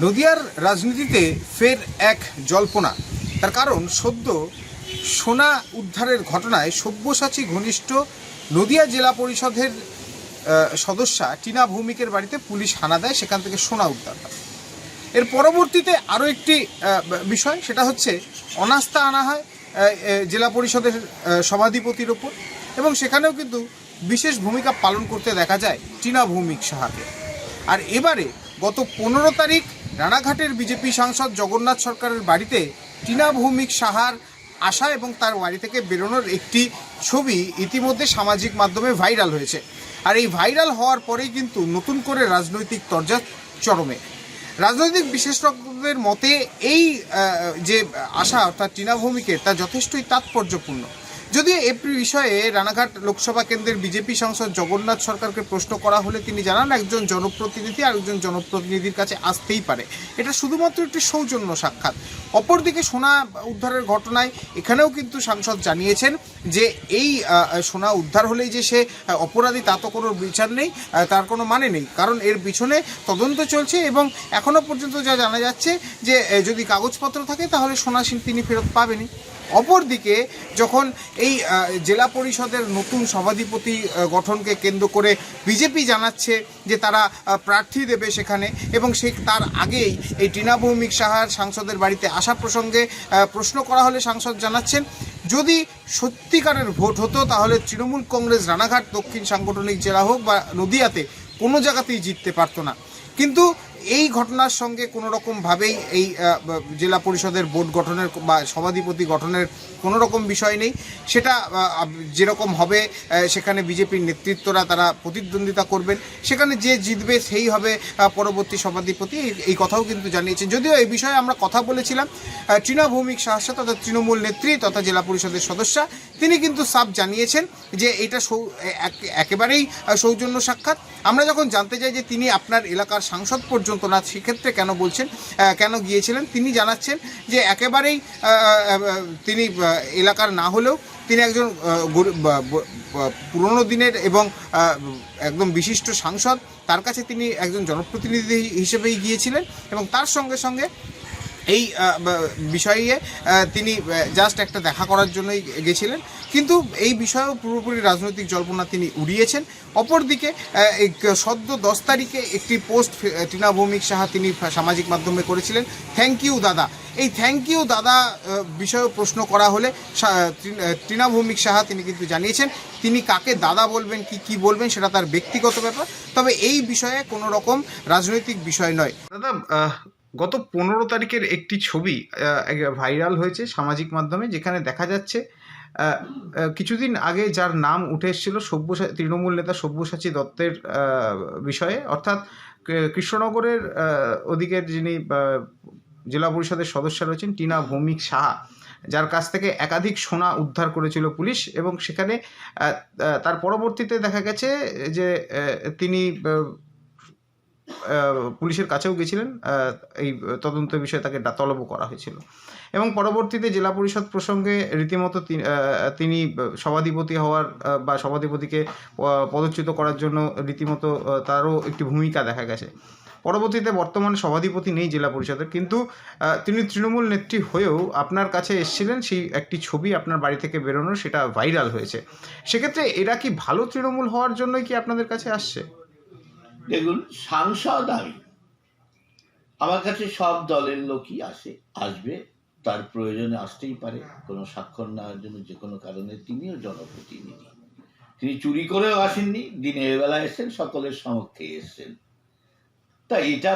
নদিয়ার রাজনীতিতে ফের এক জল্পনা। তার কারণ সদ্য সোনা উদ্ধারের ঘটনায় সব্যসাচী ঘনিষ্ঠ নদিয়া জেলা পরিষদের সদস্যা টিনা ভৌমিকের বাড়িতে পুলিশ হানা দেয়, সেখান থেকে সোনা উদ্ধার হয়। এর পরবর্তীতে আরও একটি বিষয়, সেটা হচ্ছে অনাস্থা আনা হয় জেলা পরিষদের সভাধিপতির ওপর, এবং সেখানেও কিন্তু বিশেষ ভূমিকা পালন করতে দেখা যায় টিনা ভৌমিক সাহাকে। আর এবারে গত 15 তারিখ রানাঘাটের বিজেপি সাংসদ জগন্নাথ সরকারের বাড়িতে টিনা ভৌমিক সাহার আসা এবং তার বাড়ি থেকে বেরোনোর একটি ছবি ইতিমধ্যে সামাজিক মাধ্যমে ভাইরাল হয়েছে। আর এই ভাইরাল হওয়ার পরেই কিন্তু নতুন করে রাজনৈতিক তরজা চরমে। রাজনৈতিক বিশেষজ্ঞদের মতে এই যে আশা অর্থাৎ টিনা ভৌমিকের, তা যথেষ্টই তাৎপর্যপূর্ণ। যদিও এই বিষয়ে রানাঘাট লোকসভা কেন্দ্রের বিজেপি সাংসদ জগন্নাথ সরকারকে প্রশ্ন করা হলে তিনি জানান, একজন জনপ্রতিনিধি আরেকজন জনপ্রতিনিধির কাছে আসতেই পারে, এটা শুধুমাত্র একটি সৌজন্য সাক্ষাৎ। অপরদিকে সোনা উদ্ধারের ঘটনায় এখানেও কিন্তু সাংসদ জানিয়েছেন যে এই সোনা উদ্ধার হলেই যে সে অপরাধী তা তো কোনো বিচার নেই, তার কোনো মানে নেই, কারণ এর পিছনে তদন্ত চলছে এবং এখনও পর্যন্ত যা জানা যাচ্ছে যে যদি কাগজপত্র থাকে তাহলে সোনা তিনি ফেরত পাবেনই। অপরদিকে যখন এই জেলা পরিষদের নতুন সভাধিপতি গঠনকে কেন্দ্র করে বিজেপি জানাচ্ছে যে তারা প্রার্থী দেবে সেখানে, এবং তার আগেই এই টিনা ভৌমিক সাহার সাংসদের বাড়িতে আসা প্রসঙ্গে প্রশ্ন করা হলে সাংসদ জানাচ্ছেন, যদি সত্যিকারের ভোট হতো তাহলে তৃণমূল কংগ্রেস রানাঘাট দক্ষিণ সাংগঠনিক জেলা হোক বা নদিয়াতে কোনো জায়গাতেই জিততে পারতো না। কিন্তু এই ঘটনার সঙ্গে কোনো রকমভাবেই এই জেলা পরিষদের বোর্ড গঠনের বা সভাধিপতি গঠনের কোনো রকম বিষয় নেই। সেটা যেরকম হবে সেখানে বিজেপির নেতৃত্বরা তারা প্রতিদ্বন্দ্বিতা করবেন, সেখানে যে জিতবে সেই হবে পরবর্তী সভাধিপতি, এই কথাও কিন্তু জানিয়েছেন। যদিও এই বিষয়ে আমরা কথা বলেছিলাম টিনা ভৌমিক সাহার সাথে, তথা তৃণমূল নেত্রী তথা জেলা পরিষদের সদস্যা, তিনি কিন্তু সাফ জানিয়েছেন যে এটা একেবারেই সৌজন্য সাক্ষাৎ। আমরা যখন জানতে চাই যে তিনি আপনার এলাকার সাংসদ পর্যন্ত না, সেক্ষেত্রে কেন বলছেন, কেন গিয়েছিলেন, তিনি জানাচ্ছেন যে একেবারেই তিনি এলাকার না হলেও তিনি একজন পুরনো দিনের এবং একদম বিশিষ্ট সাংসদ, তার কাছে তিনি একজন জনপ্রতিনিধি হিসেবেই গিয়েছিলেন এবং তার সঙ্গে সঙ্গে এই বিষয়ে তিনি জাস্ট একটা দেখা করার জন্যই গেছিলেন। কিন্তু এই বিষয়েও পুরোপুরি রাজনৈতিক জল্পনা তিনি উড়িয়েছেন। অপরদিকে সদ্য 10 তারিখে একটি পোস্ট টিনা ভৌমিক সাহা তিনি সামাজিক মাধ্যমে করেছিলেন, থ্যাংক ইউ দাদা। এই থ্যাংক ইউ দাদা বিষয়েও প্রশ্ন করা হলে টিনা ভৌমিক সাহা তিনি কিন্তু জানিয়েছেন তিনি কাকে দাদা বলবেন কি বলবেন সেটা তার ব্যক্তিগত ব্যাপার, তবে এই বিষয়ে কোনো রকম রাজনৈতিক বিষয় নয়। দাদা, গত 15 তারিখের একটি ছবি ভাইরাল হয়েছে সামাজিক মাধ্যমে, যেখানে দেখা যাচ্ছে কিছুদিন আগে যার নাম উঠে এসেছিল তৃণমূল নেতা সব্যসাচী দত্তের বিষয়ে, অর্থাৎ কৃষ্ণনগরের ওদিকের যিনি জেলা পরিষদের সদস্য রয়েছেন টিনা ভৌমিক সাহা, যার কাছ থেকে একাধিক সোনা উদ্ধার করেছিল পুলিশ, এবং সেখানে তার পরবর্তীতে দেখা গেছে যে তিনি পুলিশের কাছেও গেছিলেন, এই তদন্তের বিষয়ে তাকে তলবও করা হয়েছিল, এবং পরবর্তীতে জেলা পরিষদ প্রসঙ্গে রীতিমতো তিনি সভাধিপতি হওয়ার বা সভাধিপতিকে পদচ্যুত করার জন্য রীতিমতো তারও একটি ভূমিকা দেখা গেছে। পরবর্তীতে বর্তমানে সভাধিপতি নেই জেলা পরিষদের, কিন্তু তিনি তৃণমূল নেত্রী হয়েও আপনার কাছে এসেছিলেন, সেই একটি ছবি আপনার বাড়ি থেকে বেরোনোর, সেটা ভাইরাল হয়েছে। সেক্ষেত্রে এরা কি ভালো তৃণমূল হওয়ার জন্যই কি আপনাদের কাছে আসছে? দেখুন, সাংসদ আমার কাছে সব দলের লোকই আসবে, তার প্রয়োজনে আসতেই পারে, কোনো স্বাক্ষর নেওয়ার জন্য যে কোনো কারণে। তিনিও জনপ্রতিনিধি, তিনি চুরি করেও আসেননি, দিনের বেলা এসেছেন, সকলের সমক্ষে এসেছেন। তা এটা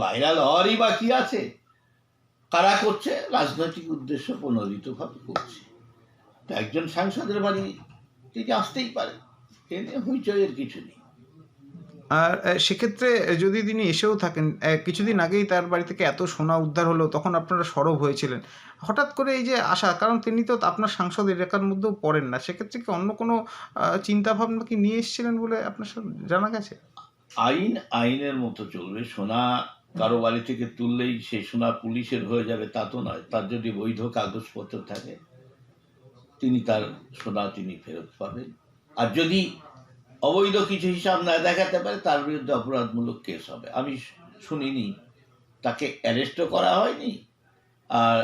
ভাইরাল হওয়ারই বা কি আছে? কারা করছে? রাজনৈতিক উদ্দেশ্য প্রণোদিতভাবে করছে। তা একজন সাংসদের বাড়ি তিনি আসতেই পারে, এ নিয়ে হইচইয়ের কিছু নেই। আর সেক্ষেত্রে যদি তিনি এসেও থাকেন, কিছুদিন আগেই তার বাড়ি থেকে এত সোনা উদ্ধার হলো, তখন আপনারা সরব হয়েছিলেন। হঠাৎ করে এই যে আসা, কারণ তিনি তো আপনার সাংসদ এলাকার মধ্যেও পড়েন না, সেক্ষেত্রে কি অন্য কোনো চিন্তাভাবনা কি নিয়ে এসেছিলেন বলে আপনার জানা গেছে? আইনের মতো চলবে। সোনা কারো বাড়ি থেকে তুললেই সেই সোনা পুলিশের হয়ে যাবে তা তো নয়। তার যদি বৈধ কাগজপত্র থাকে তিনি তার সোনা তিনি ফেরত পাবেন। আর যদি অবৈধ কিছু হিসাব না দেখাতে পারে তার বিরুদ্ধে অপরাধমূলক কেস হবে। আমি শুনিনি তাকে অ্যারেস্টও করা হয়নি, আর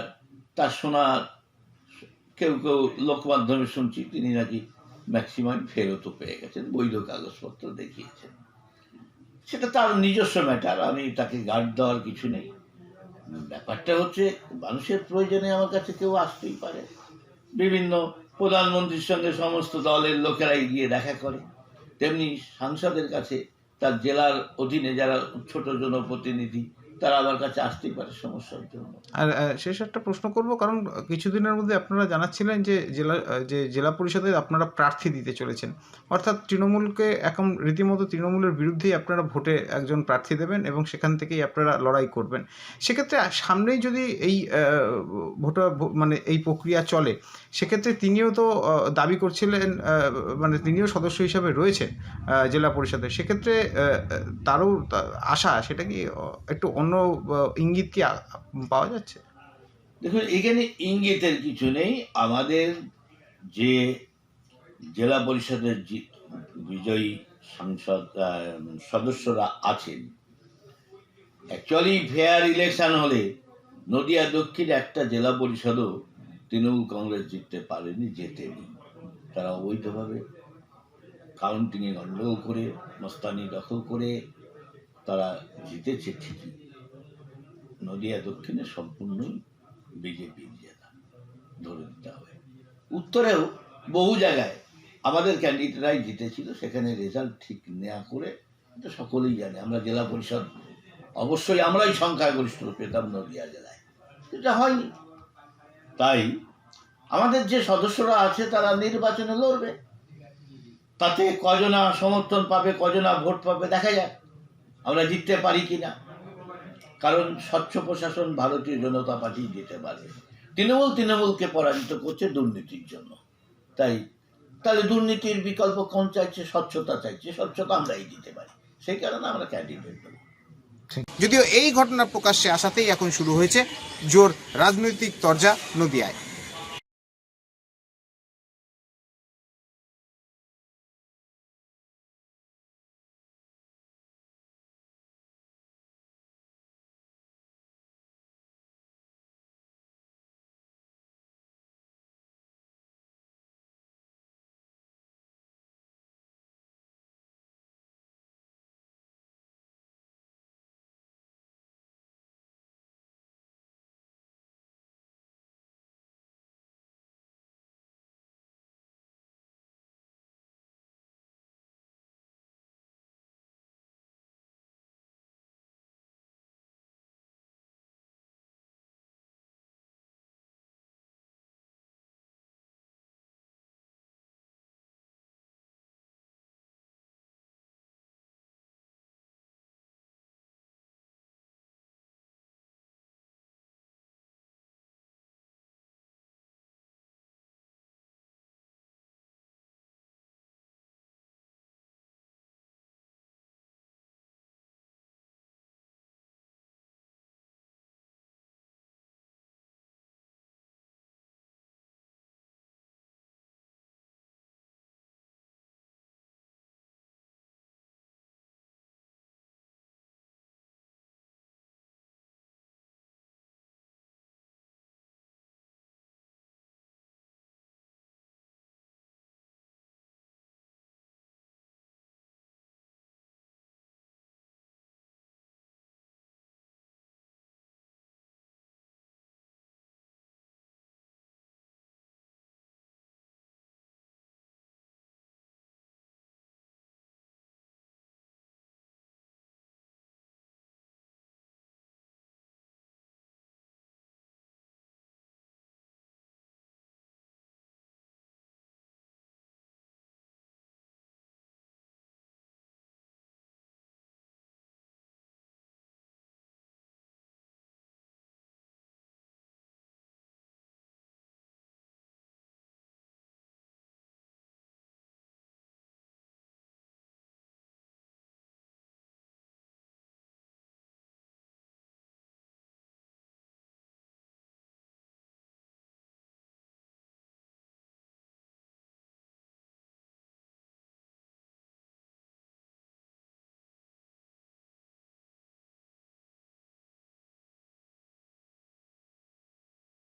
তার সোনা কেউ কেউ লোক মাধ্যমে শুনছি তিনি নাকি ম্যাক্সিমাম ফেরতও পেয়ে গেছেন, বৈধ কাগজপত্র দেখিয়েছেন। সেটা তার নিজস্ব ম্যাটার, আমি তাকে গার্ড দেওয়ার কিছু নেই। ব্যাপারটা হচ্ছে মানুষের প্রয়োজনে আমার কাছে কেউ আসতেই পারে। বিভিন্ন প্রধানমন্ত্রীর সঙ্গে সমস্ত দলের লোকেরাই গিয়ে দেখা করে, তেমনি সাংসদের কাছে তার জেলার অধীনে যারা ছোট জনপ্রতিনিধি তারা আমার কাছে আসতেই পারে সমস্যার জন্য। আর শেষ একটা প্রশ্ন করব, কারণ কিছুদিনের মধ্যে আপনারা জানাচ্ছিলেন যে জেলা পরিষদে আপনারা প্রার্থী দিতে চলেছেন, অর্থাৎ তৃণমূলকে এখন রীতিমতো তৃণমূলের বিরুদ্ধেই আপনারা ভোটে একজন প্রার্থী দেবেন এবং সেখান থেকেই আপনারা লড়াই করবেন। সেক্ষেত্রে সামনেই যদি এই মানে এই প্রক্রিয়া চলে, সেক্ষেত্রে তিনিও তো দাবি করছিলেন, মানে তিনিও সদস্য হিসাবে রয়েছেন জেলা পরিষদে, সেক্ষেত্রে তারও আশা, সেটা কি একটু অন্য ইঙ্গিত কি পাওয়া যাচ্ছে? দেখুন, এখানে ইঙ্গিতের কিছু নেই। আমাদের যে জেলা পরিষদের বিজয়ী সদস্যরা আছেন, অ্যাকচুয়ালি ফেয়ার ইলেকশন হলে নদিয়া দক্ষিণ একটা জেলা পরিষদও তৃণমূল কংগ্রেস জিততে পারেনি, জেতেনি। তারা অবৈধভাবে কাউন্টিংয়ে গণ্ডগোল করে, মস্তানি দখল করে তারা জিতেছে ঠিকই। নদিয়া দক্ষিণে সম্পূর্ণই বিজেপির জেলা ধরে দিতে হবে। উত্তরেও বহু জায়গায় আমাদের ক্যান্ডিডেটরাই জিতেছিল, সেখানে রেজাল্ট ঠিক নেওয়া করে, এটা সকলেই জানে। আমরা জেলা পরিষদ অবশ্যই আমরাই সংখ্যাগরিষ্ঠ পেতাম নদিয়া জেলায়, এটা হয়নি। তাই আমাদের যে সদস্যরা আছে তারা নির্বাচনে লড়বে, তাতে কজনা সমর্থন পাবে, কজনা ভোট পাবে দেখা যাক, আমরা জিততে পারি কিনা। কারণ স্বচ্ছ প্রশাসন ভারতীয় জনতা পার্টি দিতে পারবে। তৃণমূলকে পরাজিত করছে দুর্নীতির জন্য। তাহলে দুর্নীতির বিকল্প কোন চাইছে? স্বচ্ছতা চাইছে, স্বচ্ছতা আমরাই দিতে পারি, সেই কারণে আমরা ক্যান্ডিডেট দেবো। যদিও এই ঘটনা প্রকাশ্যে আসাতেই এখন শুরু হয়েছে জোর রাজনৈতিক তরজা নদিয়ায়।